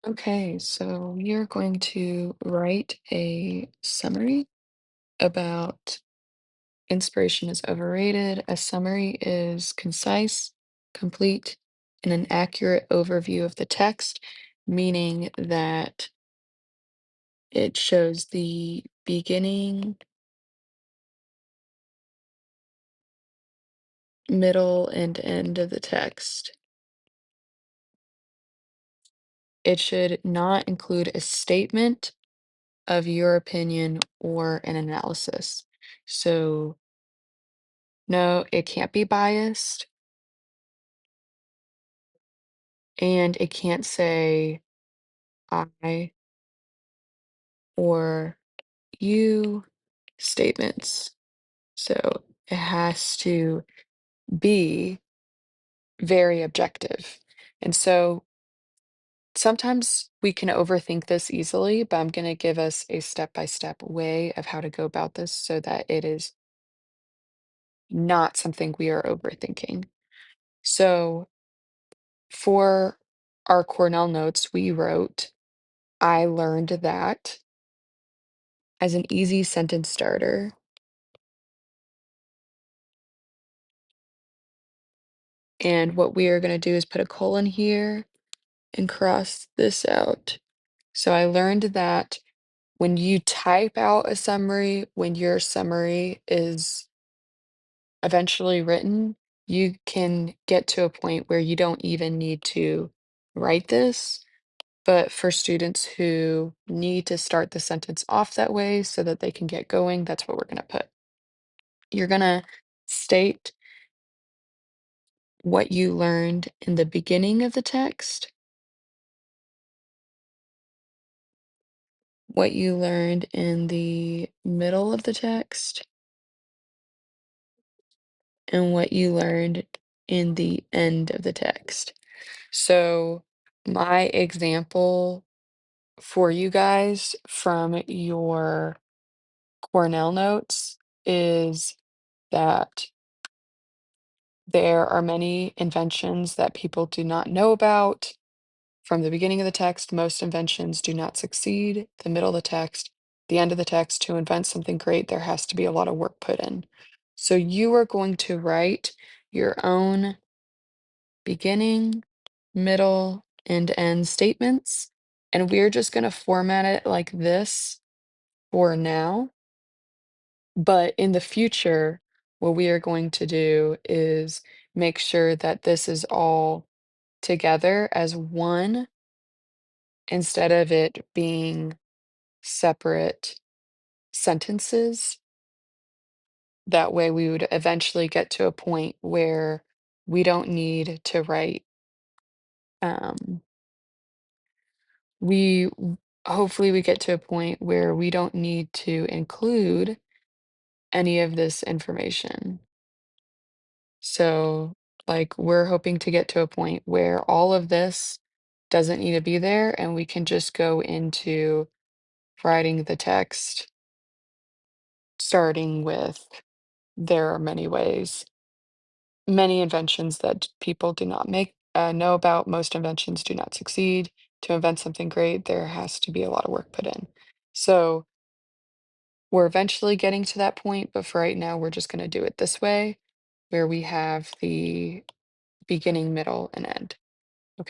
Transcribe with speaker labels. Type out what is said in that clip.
Speaker 1: Okay, so you're going to write a summary about inspiration is overrated. A summary is concise, complete, and an accurate overview of the text, meaning that it shows the beginning, middle, and end of the text. It should not include a statement of your opinion or an analysis. So, no, it can't be biased. And it can't say I or you statements. So it has to be very objective. And so sometimes we can overthink this easily, but I'm going to give us a step-by-step way of how to go about this so that it is not something we are overthinking. So for our Cornell notes, we wrote, I learned that as an easy sentence starter. And what we are going to do is put a colon here and cross this out. So I learned that when you type out a summary, when your summary is eventually written, you can get to a point where you don't even need to write this. But for students who need to start the sentence off that way so that they can get going, that's what we're going to put. You're going to state what you learned in the beginning of the text, what you learned in the middle of the text, and what you learned in the end of the text. So, my example for you guys from your Cornell notes is that there are many inventions that people do not know about. From the beginning of the text, most inventions do not succeed. The middle of the text, the end of the text, to invent something great, there has to be a lot of work put in. So you are going to write your own beginning, middle, and end statements, and we're just going to format it like this for now. But in the future, what we are going to do is make sure that this is all together as one instead of it being separate sentences. That way, we would eventually get to a point where we don't need to write, um, hopefully we get to a point where we don't need to include any of this information. So, like, we're hoping to get to a point where all of this doesn't need to be there and we can just go into writing the text, starting with there are many ways, many inventions that people do not know about. Most inventions do not succeed. To invent something great, there has to be a lot of work put in. So we're eventually getting to that point, but for right now, we're just going to do it this way, where we have the beginning, middle, and end.